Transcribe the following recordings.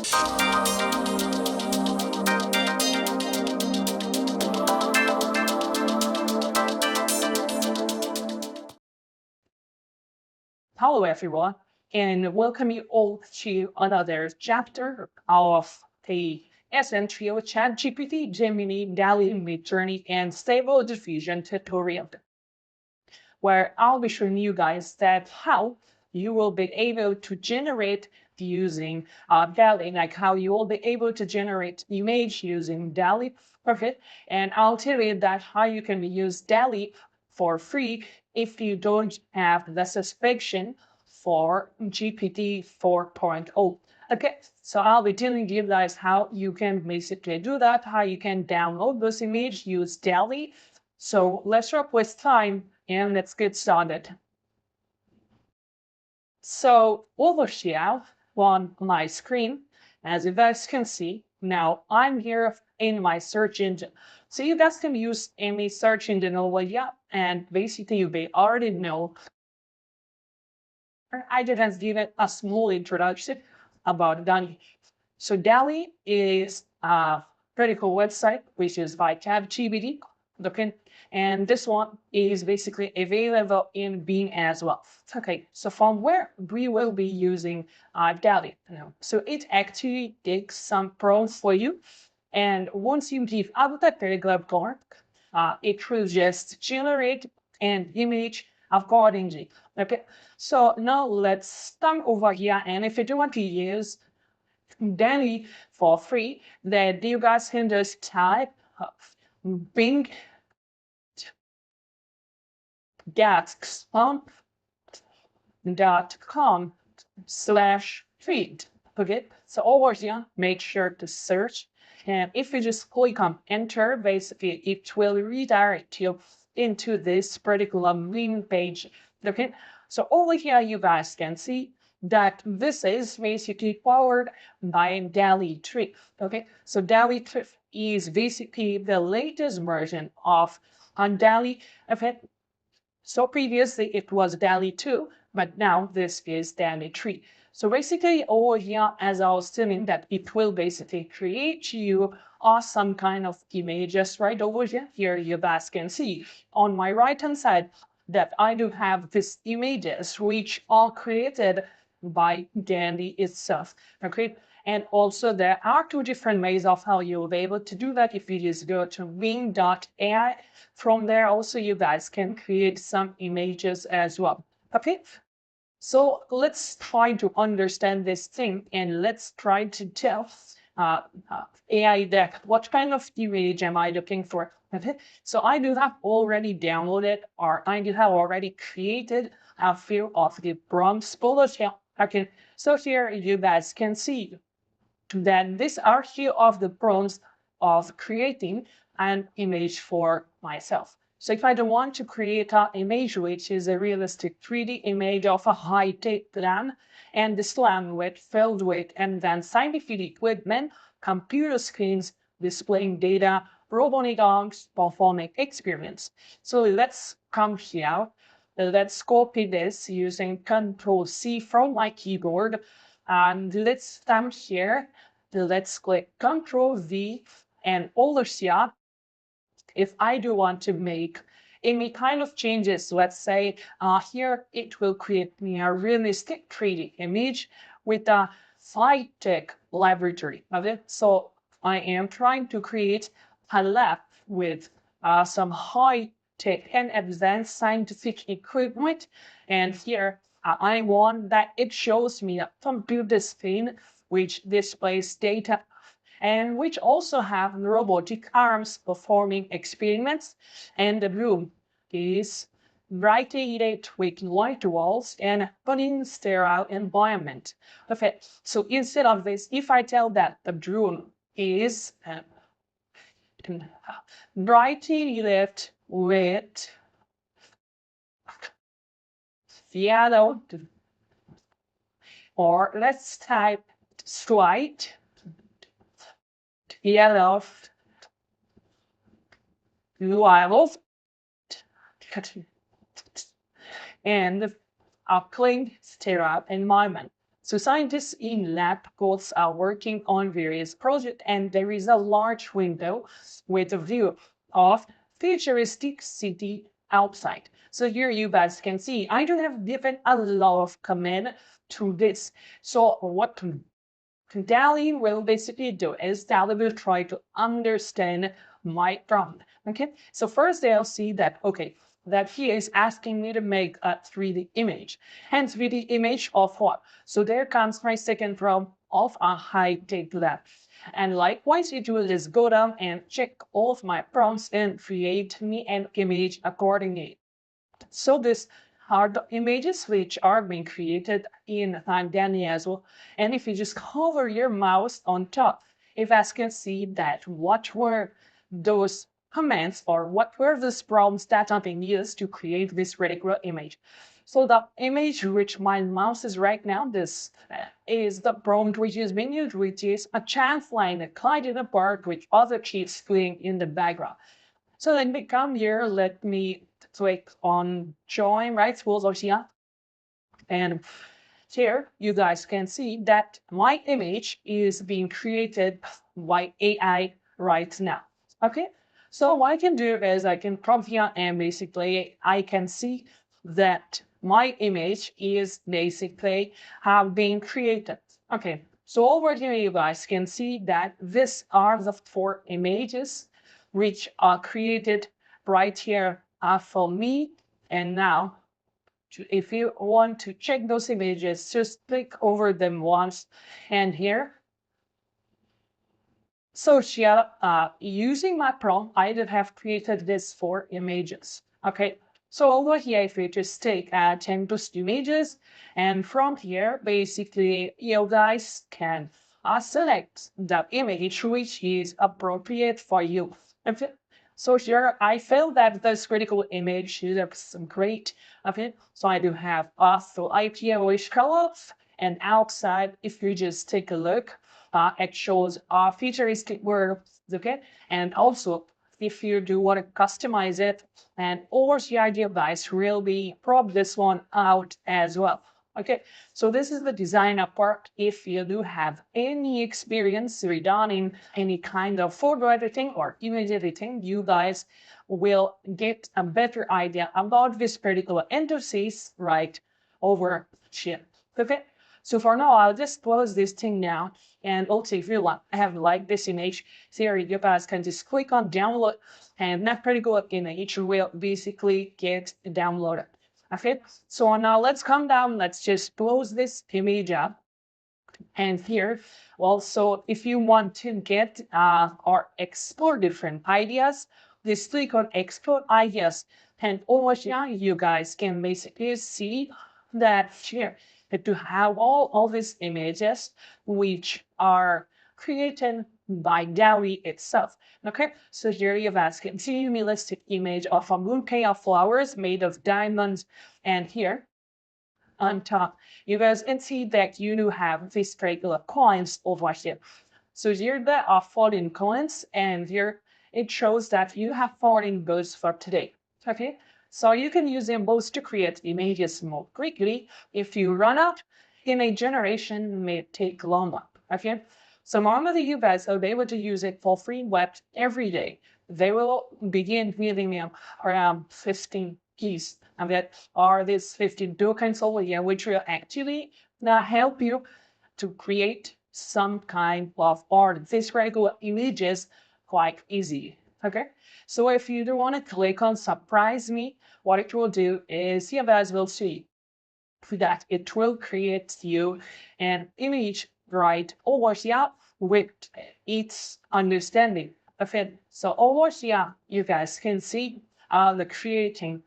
Hello, everyone, and welcome you all to another chapter of the essential ChatGPT, Gemini, DALL-E, Midjourney, and Stable Diffusion tutorial, where I'll be showing you guys that how you will be able to generate using DALL-E, like how you will be able to generate image using DALL-E, okay? And I'll tell you that how you can use DALL-E for free if you don't have the subscription for GPT 4.0. Okay, so I'll be telling you guys how you can basically do that, how you can download this image, use DALL-E. So let's not waste time and let's get started. So over here on my screen, as you guys can see, now I'm here in my search engine. So you guys can use any search engine over here, and basically you may already know I just given a small introduction about DALL-E. So DALL-E is a pretty cool website, which is by ChatGPT. Okay, and this one is basically available in Bing as well. Okay, so from where we will be using DALL-E. So it actually takes some prompts for you, and once you give out that particular prompt, it will just generate an image accordingly. Okay, so now let's start over here, and if you do want to use DALL-E for free, then you guys can just type bing.com/feed. Okay, so over here, make sure to search. And if you just click on enter, basically it will redirect you into this particular main page. Okay, so over here, you guys can see that this is basically powered by DALL-E 3. Okay, so DALL-E 3 is basically the latest version of DALL-E. Okay, so previously it was DALL-E 2, but now this is DALL-E 3. So basically over here, as I was telling that it will basically create you some kind of images right over here. Here you guys can see on my right hand side that I do have these images which are created by DALL-E itself. Okay. And also there are two different ways of how you'll be able to do that. If you just go to wing.ai, from there also you guys can create some images as well. Okay. So let's try to understand this thing and let's try to tell AI that what kind of image am I looking for. Okay. So I do have already downloaded or I do have already created a few of the prompts below here. Okay. So here you guys can see that these are few of the prompts of creating an image for myself. So if I don't want to create an image which is a realistic 3D image of a high-tech land, and this land with filled with advanced scientific equipment, computer screens displaying data, robotic arms performing experiments. So let's come here. Let's copy this using Ctrl+C from my keyboard. And let's come here. Let's click Ctrl+V and over here, if I do want to make any kind of changes, let's say here it will create me a realistic 3D image with a high-tech laboratory. Okay? So I am trying to create a lab with some high-tech and advanced scientific equipment. And here I want that it shows me a computer screen which displays data and which also have robotic arms performing experiments, and the room is brightly lit with light walls and clean, sterile environment. Okay, so instead of this, if I tell that the room is brightly lit with yellow, or let's type white, yellow, liable, and a clean, sterile environment. So scientists in lab coats are working on various projects, and there is a large window with a view of futuristic city outside. So here you guys can see, I do have given a lot of command to this. So what DALL-E will basically do is DALL-E will try to understand my prompt. Okay, so first they'll see that, okay, that he is asking me to make a 3D image. Hence 3D image of what? So there comes my second prompt of a high-tech lab. And likewise, it will just go down and check all of my prompts and create me an image accordingly. So these are the images which are being created in DALL-E as well. And if you just hover your mouse on top, you guys can see that what were those commands or what were those prompts that are being used to create this particular image. So the image which my mouse is right now, this is the prompt which is being used, which is a chant line, a kite in a park with other kids playing in the background. So let me come here, let me click on join, right? Schools of here. And here you guys can see that my image is being created by AI right now. Okay, so what I can do is I can prompt here and basically I can see that my image is basically have been created. Okay, so over here you guys can see that these are the 4 images which are created right here for me. And now if you want to check those images, just click over them once. And here, so using my prompt, I did have created these 4 images. Okay, so over here, if you just take 10 plus images, and from here, basically, you guys can select the image which is appropriate for you. So here, I feel that this critical image looks great. Okay, so I do have also IPA wish colors, and outside, if you just take a look, it shows futuristic words, okay? And also, if you do want to customize it, and OCR device will be prop this one out as well. Okay, so this is the design part. If you do have any experience redone in any kind of photo editing or image editing, you guys will get a better idea about this particular interface right over here. Okay, so for now, I'll just close this thing now. And also, if you have liked this image, here you guys can just click on download, and that particular image will basically get downloaded. Okay, so now let's come down, let's just close this image up. And here, also, if you want to get or explore different ideas, just click on explore ideas. And over here, you guys can basically see that here, to have all these images which are created by DALL-E itself. Okay, so here you guys can see a realistic image of a bouquet of flowers made of diamonds. And here on top, you guys can see that you do have these regular coins over here. So here there are 14 coins, and here it shows that you have 14 goods for today. Okay, so you can use them both to create images more quickly. If you run out, image generation may take longer. Okay, so normally you guys will be able to use it for free web every day. They will begin giving you around 15 keys, and that are these 15 tokens over here, which will actually help you to create some kind of art. These regular images quite easy. Okay, so if you do want to click on surprise me, what it will do is you guys will see that it will create you an image right over here with its understanding of it. So over here, you guys can see the creating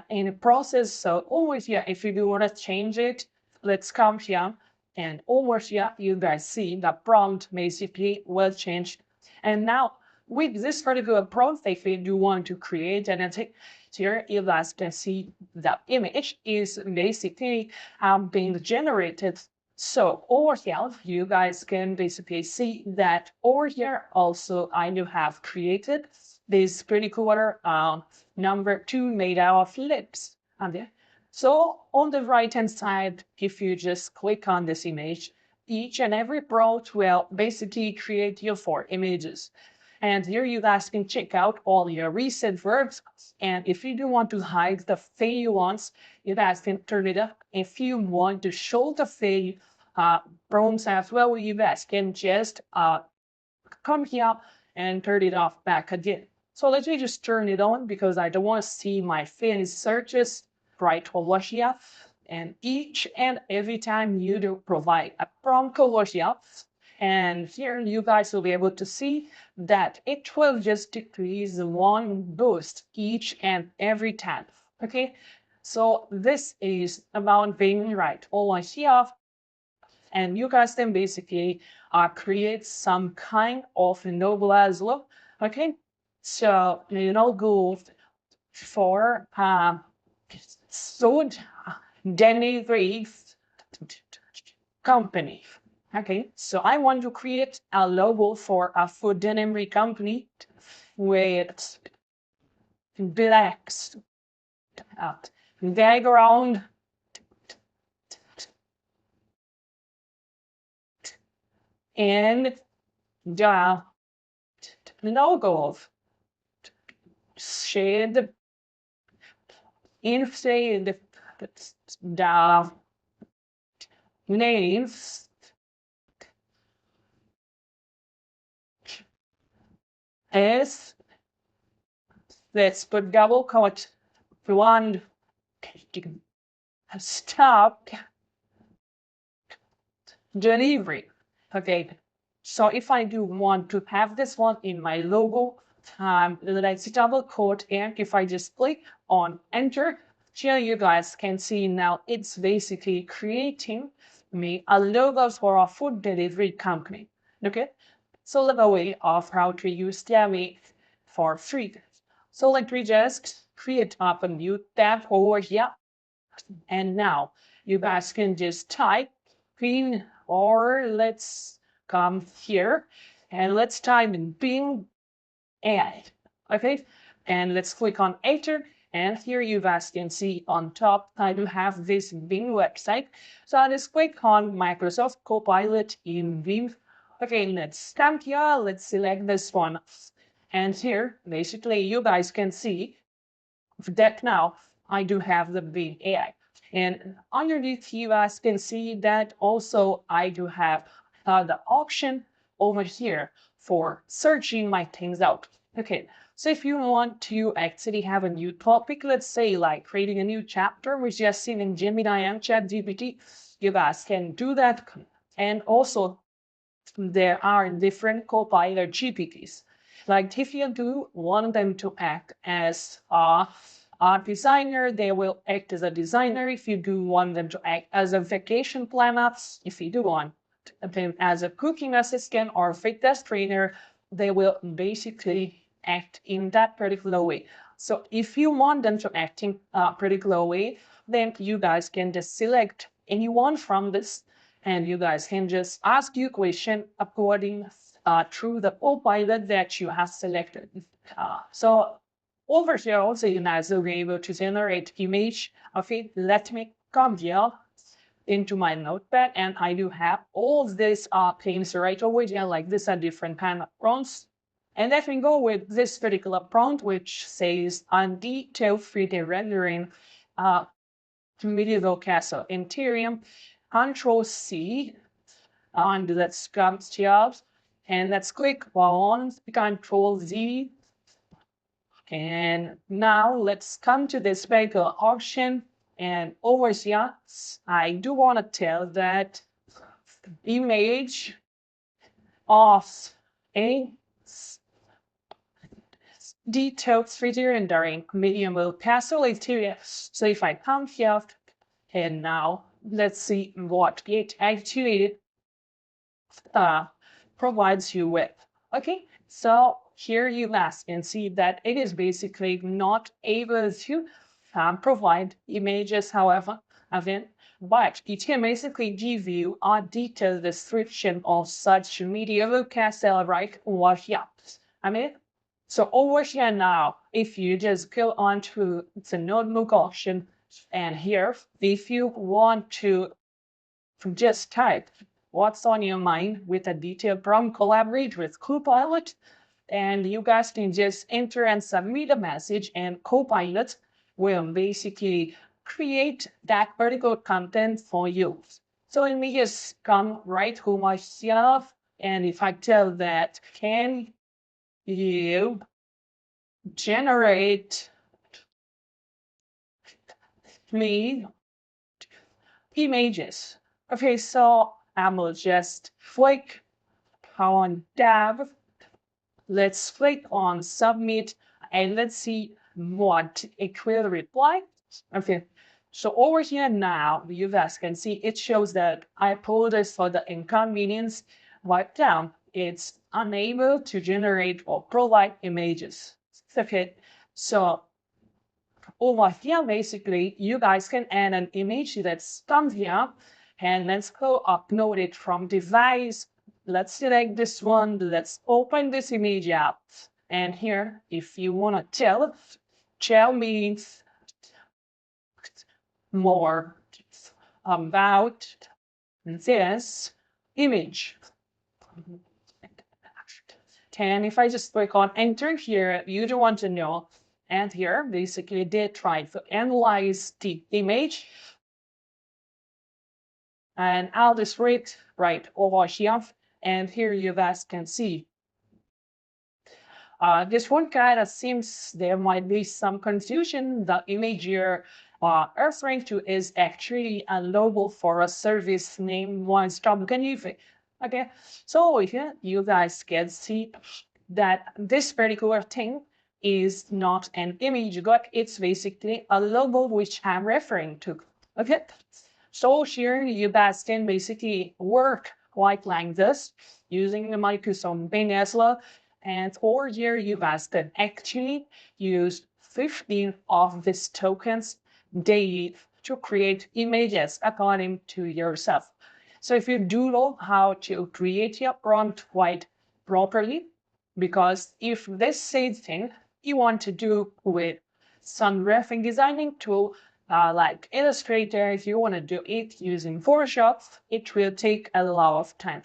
in the process. So over here, if you do want to change it, let's come here, and over here, you guys see the prompt basically will change. And now with this particular prompt, if you do want to create anything, here you guys can see the image is basically being generated. So over here, you guys can basically see that over here also I do have created this pretty cool number 2 made out of lips. And So on the right hand side, if you just click on this image, each and every prompt will basically create your 4 images. And here you guys can check out all your recent verbs. And if you do want to hide the fail ones, you guys can turn it up. If you want to show the fail prompts as well, you guys can just come here and turn it off back again. So let me just turn it on because I don't want to see my fail searches right over here. And each and every time you do provide a prompt over here, and here you guys will be able to see that it will just decrease one boost each and every time. Okay, so this is about being right over here. And you guys can basically create some kind of novel as well. Okay, so go for food delivery company. Okay, so I want to create a logo for a food delivery company with black background and the logo of shade inside the names is, let's put double quote one stop delivery. Okay, so if I do want to have this one in my logo, let's double quote, and if I just click on enter, here you guys can see now it's basically creating me a logo for a food delivery company. Okay, so the way of how to use DALL-E for free. So let me just create up a new tab over here, and now you guys can just type Bing, or let's come here and let's type in Bing ad. Okay, and let's click on enter. And here you guys can see on top, I do have this Bing website. So I just click on Microsoft Copilot in Bing. Okay, let's come here, let's select this one. And here, basically, you guys can see that now I do have the Bing AI. And underneath you guys can see that also I do have the option over here for searching my things out. Okay, so if you want to actually have a new topic, let's say like creating a new chapter, which you have seen in Gemini and ChatGPT, you guys can do that. And also there are different Copilot GPTs. Like if you do want them to act as a designer, they will act as a designer. If you do want them to act as a vacation planner, if you do want them as a cooking assistant or fitness trainer, they will basically act in that particular way. So if you want them to act in a particular way, then you guys can just select anyone from this, and you guys can just ask your question according through the Copilot that you have selected. So over here also you guys will be able to generate image of it. Let me come here into my notepad, and I do have all these things right over here, like this are different kind of prompts. And let me go with this particular prompt, which says on detail 3D rendering medieval castle interior. Control C, and let's come here, and let's click on Control Z. And now let's come to this particular option, and over here, I do want to tell that image of a detailed 3D rendering medieval castle interior. So if I come here, and now let's see what it activated provides you with. Okay, so here you guys can see that it is basically not able to provide images, however, again, but it can basically give you a detailed description of such medieval castle right over here. I mean, so over here now, if you just go on to the notebook option, And here, if you want to just type what's on your mind with a detailed prompt, collaborate with Copilot, and you guys can just enter and submit a message, and Copilot will basically create that particular content for you. So let me just come right to myself, and if I tell that, can you generate me images? Okay, so I will just click on tab. Let's click on submit and let's see what it will reply. Okay, so over here now, you guys can see it shows that I apologize for the inconvenience. Right down, it's unable to generate or provide images. Okay, so over here, basically, you guys can add an image that's come here, and let's go upload it from device. Let's select this one. Let's open this image up. And here, if you want to tell me more about this image. And if I just click on enter here, you don't want to know. And here, basically, they try to analyze the image. And I'll just read right over here. And here you guys can see. This one kind of seems there might be some confusion. The image you're referring to is actually a logo for a service named One Stop Geneva. Okay, so here you guys can see that this particular thing is not an image, but it's basically a logo which I'm referring to. Okay, so here you guys can basically work like this using the Microsoft Bing as well. And over here you guys can actually use 15 of these tokens daily to create images according to yourself. So if you do know how to create your prompt quite properly, because if this same thing you want to do with some graphic designing tool like Illustrator, if you want to do it using Photoshop, it will take a lot of time.